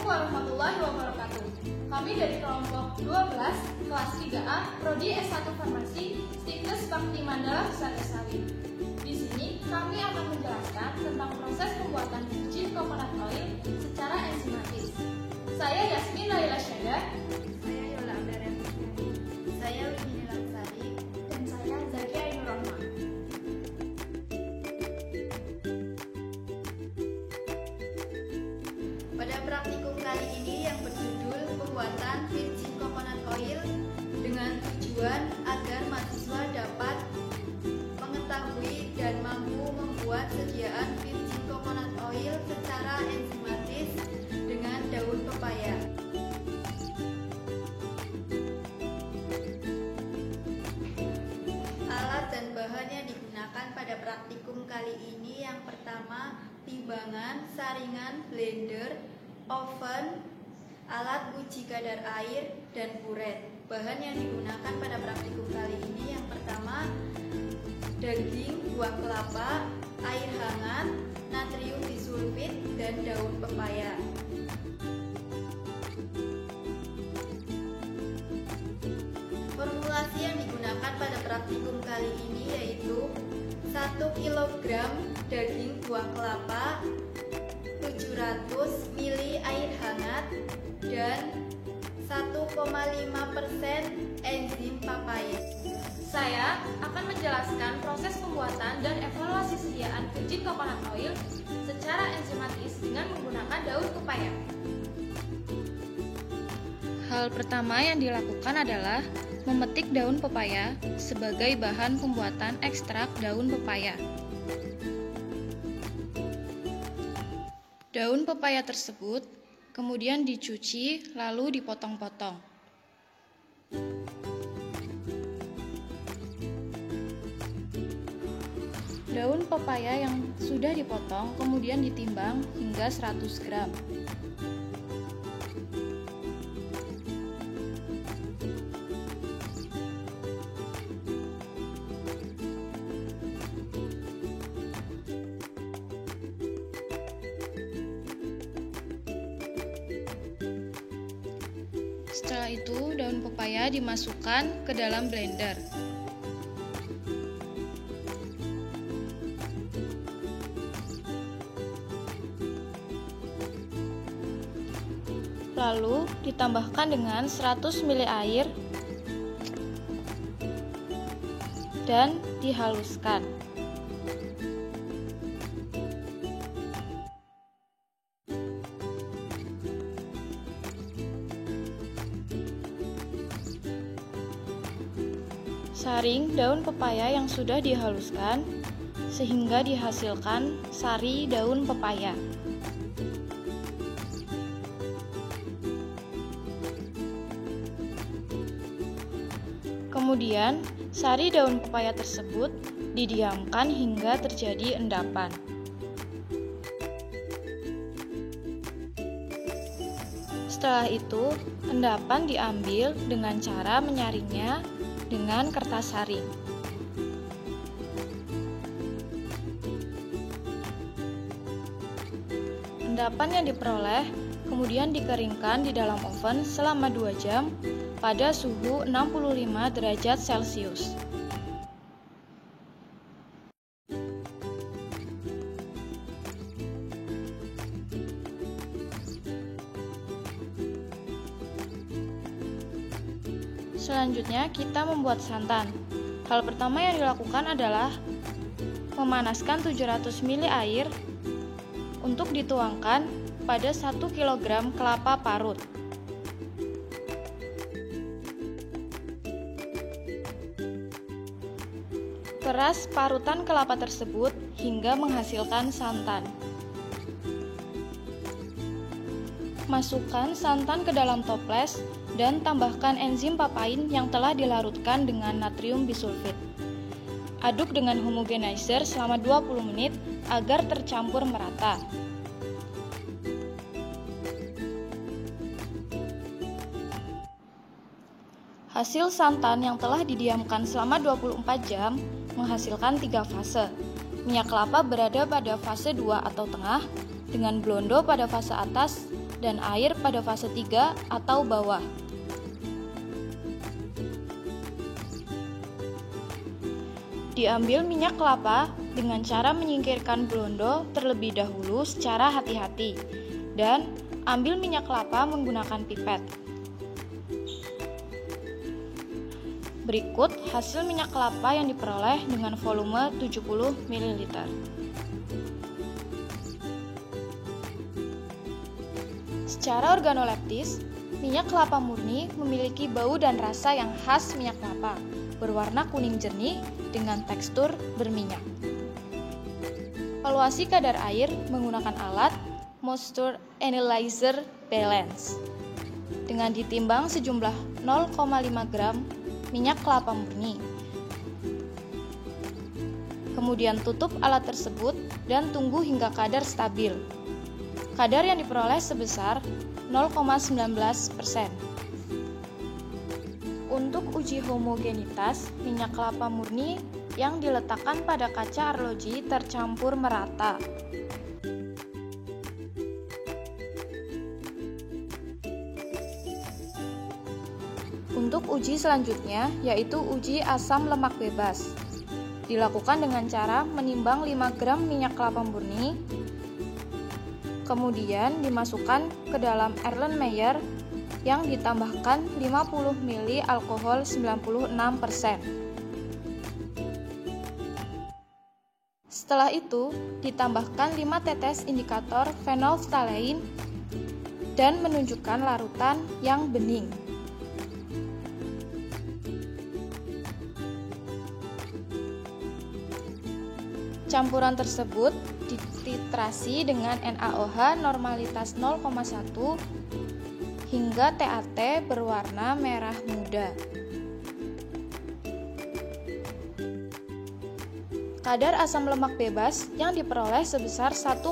warahmatullahi wabarakatuh. Kami dari kelompok 12 kelas 3A Prodi S1 Farmasi Stikes Bakti Mandala Besar Sawit. Di sini kami akan menjelaskan tentang proses pembuatan virgin coconut oil secara enzimatis. Saya Yasmin Laila Syada. Saya Yola Abdara. Saya Wini Lansari. Dan saya Zakia Ainur Rahman. Pada praktikum kali ini yang berjudul pembuatan virgin coconut oil dengan tujuan agar mahasiswa dapat mengetahui dan mampu membuat sediaan virgin coconut oil secara enzimatis dengan daun pepaya. Alat dan bahan yang digunakan pada praktikum kali ini yang pertama, timbangan, saringan, blender, oven, alat uji kadar air, dan puret. Bahan yang digunakan pada praktikum kali ini yang pertama, daging, buah kelapa, air hangat, natrium disulfit, dan daun pepaya. Formulasi yang digunakan pada praktikum kali ini yaitu 1 kg daging buah kelapa, 700 ml air hangat, dan 1,5% enzim papain. Saya akan menjelaskan proses pembuatan dan evaluasi sediaan virgin coconut oil secara enzimatis dengan menggunakan daun pepaya. Hal pertama yang dilakukan adalah memetik daun pepaya sebagai bahan pembuatan ekstrak daun pepaya. Daun pepaya tersebut kemudian dicuci lalu dipotong-potong. Daun pepaya yang sudah dipotong kemudian ditimbang hingga 100 gram. Setelah itu, daun pepaya dimasukkan ke dalam blender. Lalu ditambahkan dengan 100 ml air dan dihaluskan. Saring daun pepaya yang sudah dihaluskan sehingga dihasilkan sari daun pepaya. Kemudian, sari daun pepaya tersebut didiamkan hingga terjadi endapan. Setelah itu, endapan diambil dengan cara menyaringnya dengan kertas saring. Endapan yang diperoleh kemudian dikeringkan di dalam oven selama 2 jam pada suhu 65 derajat Celcius. Selanjutnya kita membuat santan. Hal pertama yang dilakukan adalah memanaskan 700 ml air untuk dituangkan pada 1 kg kelapa parut. Peras parutan kelapa tersebut hingga menghasilkan santan. Masukkan santan ke dalam toples dan tambahkan enzim papain yang telah dilarutkan dengan natrium bisulfit. Aduk dengan homogenizer selama 20 menit agar tercampur merata. Hasil santan yang telah didiamkan selama 24 jam menghasilkan 3 fase. Minyak kelapa berada pada fase 2 atau tengah, dengan blondo pada fase atas dan air pada fase 3 atau bawah. Diambil minyak kelapa dengan cara menyingkirkan blondo terlebih dahulu secara hati-hati dan ambil minyak kelapa menggunakan pipet. Berikut hasil minyak kelapa yang diperoleh dengan volume 70 ml. Secara organoleptis, minyak kelapa murni memiliki bau dan rasa yang khas minyak kelapa, berwarna kuning jernih dengan tekstur berminyak. Evaluasi kadar air menggunakan alat Moisture Analyzer Balance dengan ditimbang sejumlah 0,5 gram minyak kelapa murni. Kemudian tutup alat tersebut dan tunggu hingga kadar stabil. Kadar yang diperoleh sebesar 0,19%. Untuk uji homogenitas, minyak kelapa murni yang diletakkan pada kaca arloji tercampur merata. Untuk uji selanjutnya, yaitu uji asam lemak bebas. Dilakukan dengan cara menimbang 5 gram minyak kelapa murni, kemudian dimasukkan ke dalam Erlenmeyer yang ditambahkan 50 ml alkohol 96%. Setelah itu, ditambahkan 5 tetes indikator phenolphthalein dan menunjukkan larutan yang bening. Campuran tersebut dititrasi dengan NaOH normalitas 0,1 hingga TaT berwarna merah muda. Kadar asam lemak bebas yang diperoleh sebesar 1,5%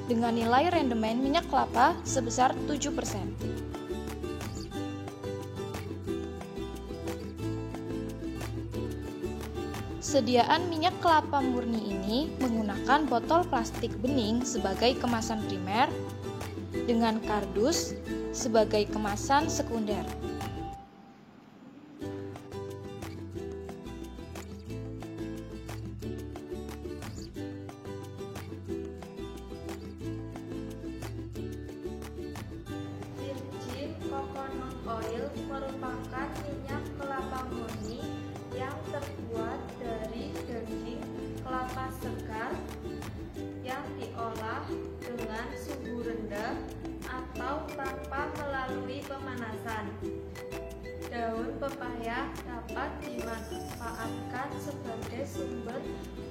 dengan nilai rendemen minyak kelapa sebesar 7%. Sediaan minyak kelapa murni ini menggunakan botol plastik bening sebagai kemasan primer dengan kardus sebagai kemasan sekunder. Virgin coconut oil merupakan minyak kelapa murni yang terbuat dari daging kelapa segar yang diolah dengan suhu rendah atau tanpa melalui pemanasan. Daun pepaya dapat dimanfaatkan sebagai sumber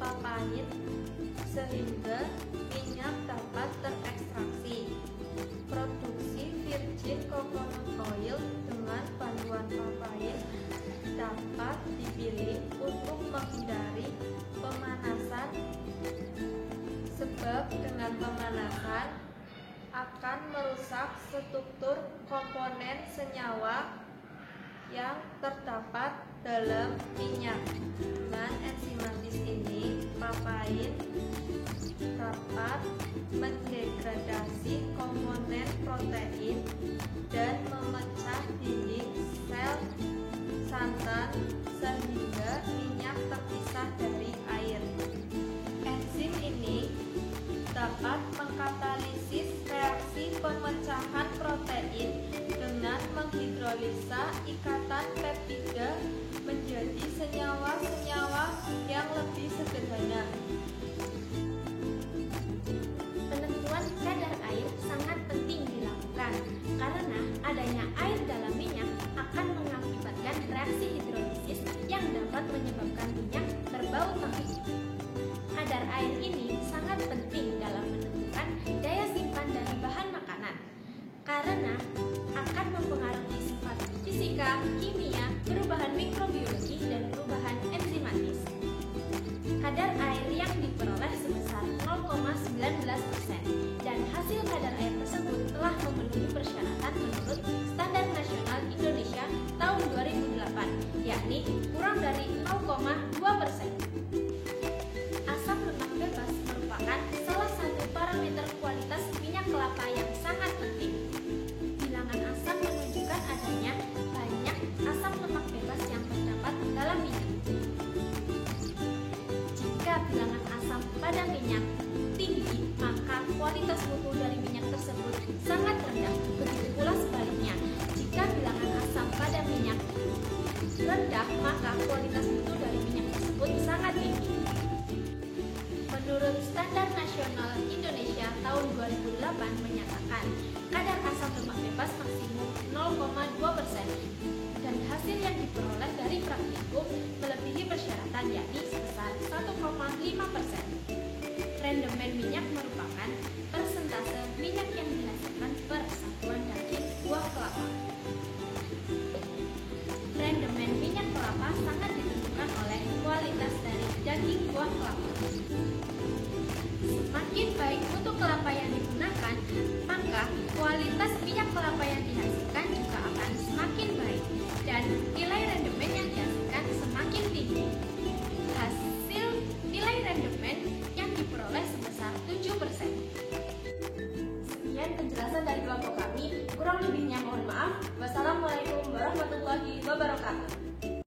papain sehingga minyak dapat terekstraksi. Produksi virgin coconut oil dengan bantuan papain dapat dipilih untuk menghindari pemanasan sebab dengan pemanasan akan merusak struktur komponen senyawa yang terdapat dalam minyak. Dengan enzimatis ini, papain dapat mendegradasi komponen protein dan memecah dinding sel santan sehingga minyak terpisah dari air. Enzim ini dapat mengkatalisis reaksi pemecahan protein dengan menghidrolisa ikatan peptida menjadi senyawa-senyawa yang lebih sederhana. Penentuan kadar air sangat penting dilakukan karena adanya air dalam minyak akan mengakibatkan reaksi hidrolisis yang dapat menyebabkan minyak berbau pahit. Kadar air ini sangat penting dalam menentukan daya simpan dari bahan makanan karena akan mempengaruhi sifat fisika, kimia, perubahan mikrobiologi, dan perubahan enzimatis. Kadar air yang diperoleh sebesar 0,19% dan hasil kadar air tersebut telah memenuhi persyaratan menurut Standar Nasional Indonesia tahun 2008, yakni kurang dari 0,2%. Asam lemak bebas merupakan salah satu parameter kualitas minyak kelapa yang sangat minyak tinggi, maka kualitas mutu dari minyak tersebut sangat rendah. Begitu pula sebaliknya, jika bilangan asam pada minyak rendah, maka kualitas mutu dari minyak tersebut sangat tinggi. Menurut Standar Nasional Indonesia tahun 2008 menyatakan kadar asam lemak bebas maksimum 0,2% dan hasil yang diperoleh dari praktikum melebihi persyaratan yakni sebesar 1,5%. Rendemen minyak merupakan persentase minyak yang dihasilkan per satuan daging buah kelapa. Rendemen minyak kelapa sangat ditentukan oleh kualitas dari daging buah kelapa. Semakin baik mutu kelapa yang digunakan, maka kualitas minyak kelapa yang dihasilkan juga akan semakin baik dan nilai rendemen yang dihasilkan semakin tinggi. Hasil nilai rendemen yang diperoleh sebesar 7%. Sekian penjelasan dari kelompok kami. Kurang lebihnya mohon maaf. Wassalamualaikum warahmatullahi wabarakatuh.